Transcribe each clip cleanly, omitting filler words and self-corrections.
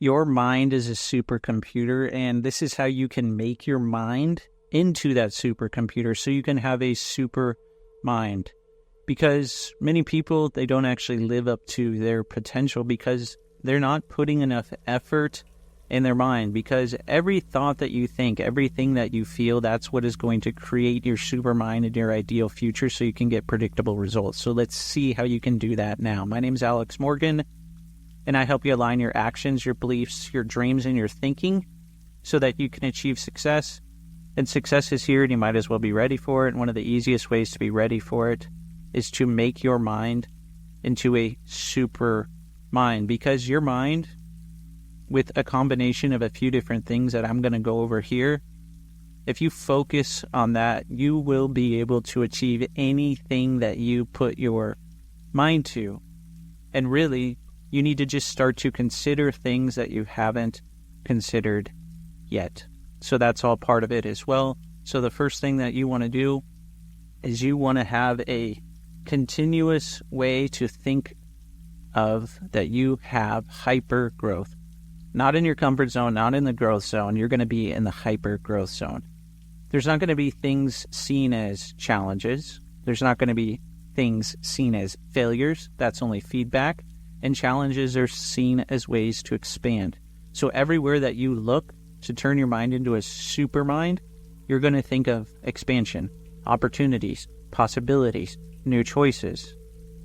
Your mind is a supercomputer, and this is how you can make your mind into that supercomputer so you can have a super mind. Because many people, they don't actually live up to their potential because they're not putting enough effort in their mind. Because every thought that you think, everything that you feel, that's what is going to create your super mind and your ideal future so you can get predictable results. So let's see how you can do that now. My name is Alex Morgan, and I help you align your actions, your beliefs, your dreams, and your thinking so that you can achieve success. And success is here, and you might as well be ready for it. And one of the easiest ways to be ready for it is to make your mind into a super mind, because your mind, with a combination of a few different things that I'm going to go over here, if you focus on that, you will be able to achieve anything that you put your mind to. And really, you need to just start to consider things that you haven't considered yet. So that's all part of it as well. So the first thing that you want to do is you want to have a continuous way to think of that you have hyper growth. Not in your comfort zone, not in the growth zone. You're going to be in the hyper growth zone. There's not going to be things seen as challenges. There's not going to be things seen as failures. That's only feedback. And challenges are seen as ways to expand. So everywhere that you look to turn your mind into a super mind, you're going to think of expansion, opportunities, possibilities, new choices.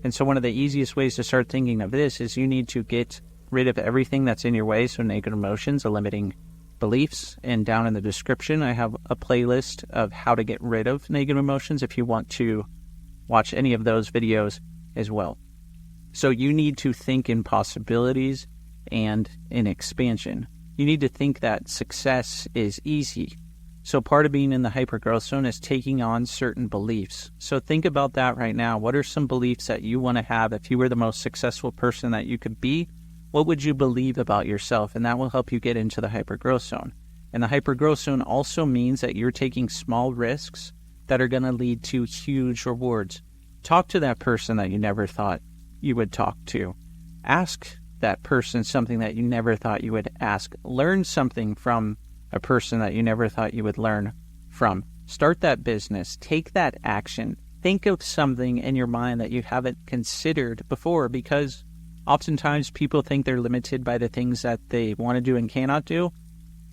And so one of the easiest ways to start thinking of this is you need to get rid of everything that's in your way. So negative emotions, limiting beliefs. And down in the description, I have a playlist of how to get rid of negative emotions if you want to watch any of those videos as well. So you need to think in possibilities and in expansion. You need to think that success is easy. So part of being in the hypergrowth zone is taking on certain beliefs. So think about that right now. What are some beliefs that you want to have? If you were the most successful person that you could be, what would you believe about yourself? And that will help you get into the hypergrowth zone. And the hypergrowth zone also means that you're taking small risks that are going to lead to huge rewards. Talk to that person that you never thought you would talk to. Ask that person something that you never thought you would ask. Learn something from a person that you never thought you would learn from. Start that business. Take that action. Think of something in your mind that you haven't considered before, because oftentimes people think they're limited by the things that they want to do and cannot do.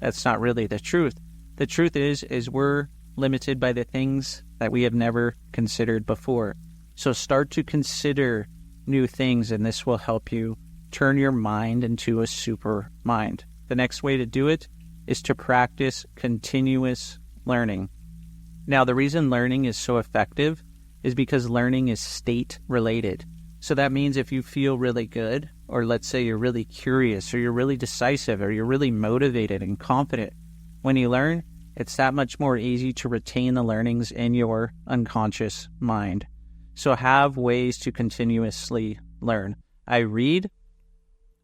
That's not really the truth. The truth is we're limited by the things that we have never considered before. So start to consider new things, and this will help you turn your mind into a super mind. The next way to do it is to practice continuous learning. Now, the reason learning is so effective is because learning is state related. So that means if you feel really good, or let's say you're really curious, or you're really decisive, or you're really motivated and confident, when you learn, it's that much more easy to retain the learnings in your unconscious mind. So have ways to continuously learn. I read,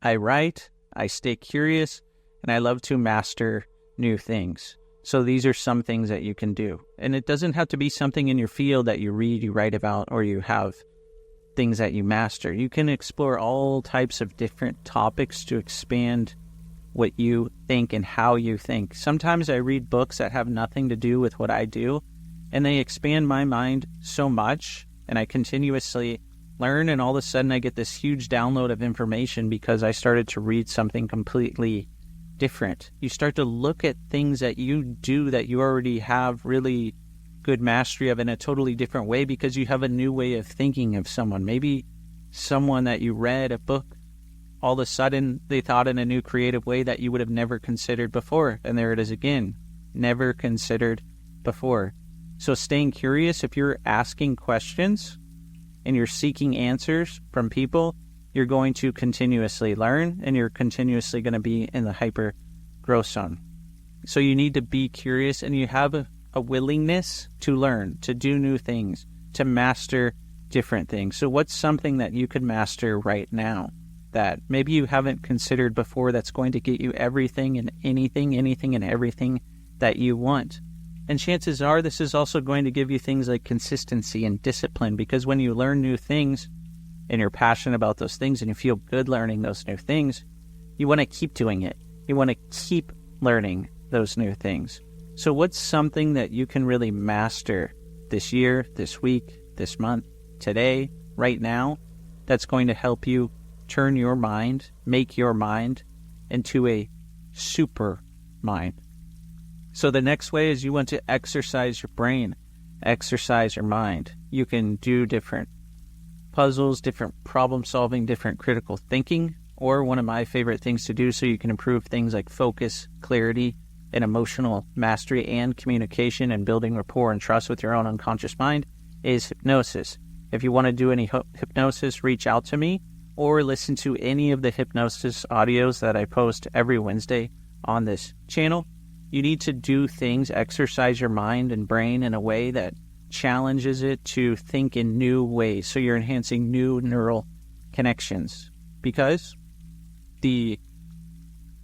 I write, I stay curious, and I love to master new things. So these are some things that you can do. And it doesn't have to be something in your field that you read, you write about, or you have things that you master. You can explore all types of different topics to expand what you think and how you think. Sometimes I read books that have nothing to do with what I do, and they expand my mind so much, and I continuously learn, and all of a sudden I get this huge download of information because I started to read something completely different. You start to look at things that you do that you already have really good mastery of in a totally different way, because you have a new way of thinking of someone. Maybe someone that you read a book, all of a sudden they thought in a new creative way that you would have never considered before. And there it is again, never considered before. So staying curious, if you're asking questions and you're seeking answers from people, you're going to continuously learn, and you're continuously going to be in the hyper growth zone. So you need to be curious, and you have a willingness to learn, to do new things, to master different things. So what's something that you could master right now that maybe you haven't considered before that's going to get you everything and anything and everything that you want? And chances are this is also going to give you things like consistency and discipline, because when you learn new things and you're passionate about those things and you feel good learning those new things, You want to keep doing it. You want to keep learning those new things. So what's something that you can really master this year, this week, this month, today, right now, that's going to help you turn your mind, make your mind into a super mind? So the next way is you want to exercise your brain, exercise your mind. You can do different puzzles, different problem solving, different critical thinking, or one of my favorite things to do so you can improve things like focus, clarity, and emotional mastery and communication and building rapport and trust with your own unconscious mind is hypnosis. If you want to do any hypnosis, reach out to me or listen to any of the hypnosis audios that I post every Wednesday on this channel. You need to do things, exercise your mind and brain in a way that challenges it to think in new ways. So you're enhancing new neural connections, because the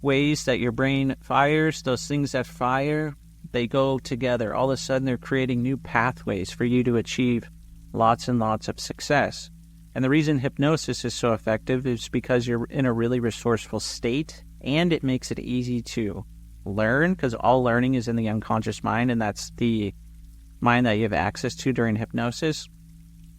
ways that your brain fires, those things that fire, they go together. All of a sudden, they're creating new pathways for you to achieve lots and lots of success. And the reason hypnosis is so effective is because you're in a really resourceful state, and it makes it easy to learn, because all learning is in the unconscious mind, and that's the mind that you have access to during hypnosis.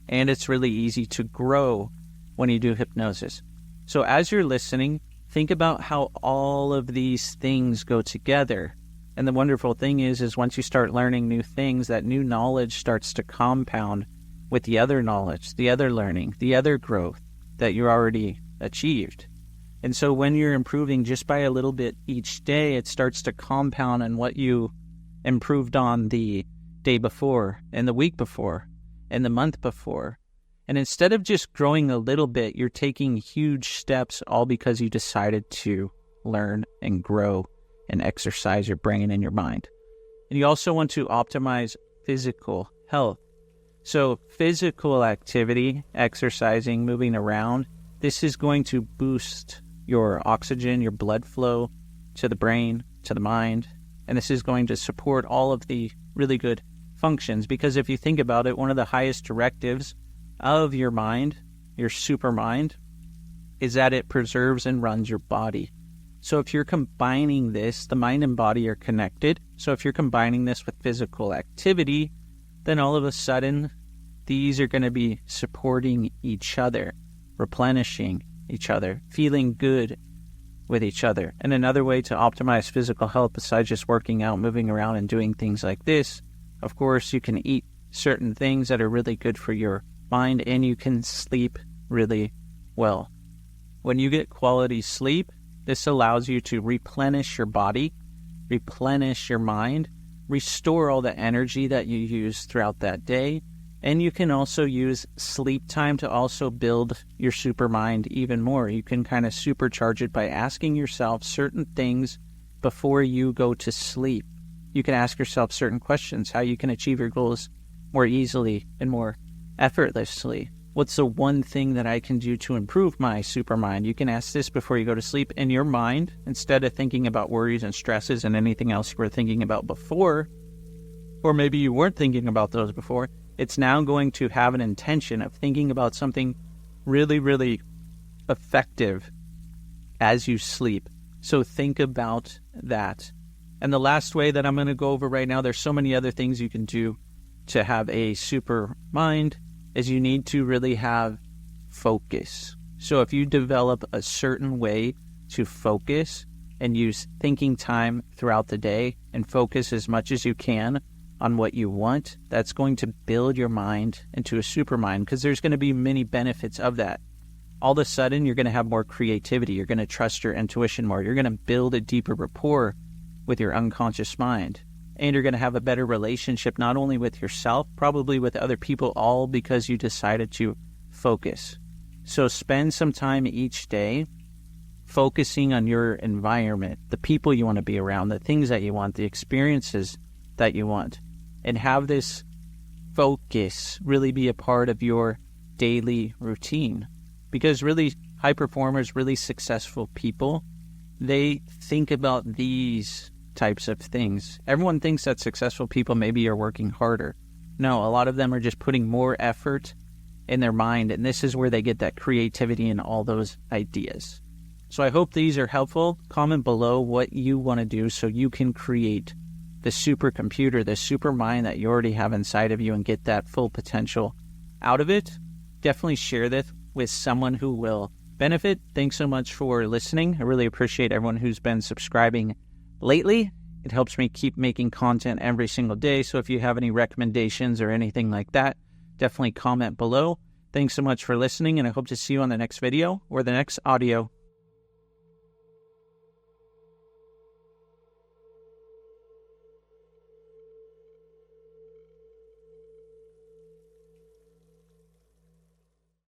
And it's really easy to grow when you do hypnosis. So as you're listening, think about how all of these things go together. And the wonderful thing is once you start learning new things, that new knowledge starts to compound with the other knowledge, the other learning, the other growth that you already achieved. And so when you're improving just by a little bit each day, it starts to compound on what you improved on the day before and the week before and the month before. And instead of just growing a little bit, you're taking huge steps, all because you decided to learn and grow and exercise your brain and your mind. And you also want to optimize physical health. So physical activity, exercising, moving around, this is going to boost your oxygen, your blood flow to the brain, to the mind. And this is going to support all of the really good functions. Because if you think about it, one of the highest directives of your mind, your super mind, is that it preserves and runs your body. So if you're combining this, the mind and body are connected. So if you're combining this with physical activity, then all of a sudden, these are going to be supporting each other, replenishing each other, feeling good with each other. And another way to optimize physical health, besides just working out, moving around, and doing things like this, of course, you can eat certain things that are really good for your mind, and you can sleep really well. When you get quality sleep, this allows you to replenish your body, replenish your mind, restore all the energy that you use throughout that day. And you can also use sleep time to also build your super mind even more. You can kind of supercharge it by asking yourself certain things before you go to sleep. You can ask yourself certain questions, how you can achieve your goals more easily and more effortlessly. What's the one thing that I can do to improve my super mind? You can ask this before you go to sleep, and your mind, instead of thinking about worries and stresses and anything else you were thinking about before, or maybe you weren't thinking about those before, it's now going to have an intention of thinking about something really, really effective as you sleep. So think about that. And the last way that I'm going to go over right now, there's so many other things you can do to have a super mind, is you need to really have focus. So if you develop a certain way to focus and use thinking time throughout the day and focus as much as you can on what you want, that's going to build your mind into a super mind, because there's going to be many benefits of that. All of a sudden, you're going to have more creativity. You're going to trust your intuition more. You're going to build a deeper rapport with your unconscious mind. And you're going to have a better relationship, not only with yourself, probably with other people, all because you decided to focus. So spend some time each day focusing on your environment, the people you want to be around, the things that you want, the experiences that you want, and have this focus really be a part of your daily routine. Because really high performers, really successful people, they think about these types of things. Everyone thinks that successful people maybe are working harder. No, a lot of them are just putting more effort in their mind, and this is where they get that creativity and all those ideas. So I hope these are helpful. Comment below what you want to do so you can create the supercomputer, the super mind that you already have inside of you and get that full potential out of it. Definitely share this with someone who will benefit. Thanks so much for listening. I really appreciate everyone who's been subscribing lately. It helps me keep making content every single day. So if you have any recommendations or anything like that, definitely comment below. Thanks so much for listening, and I hope to see you on the next video or the next audio.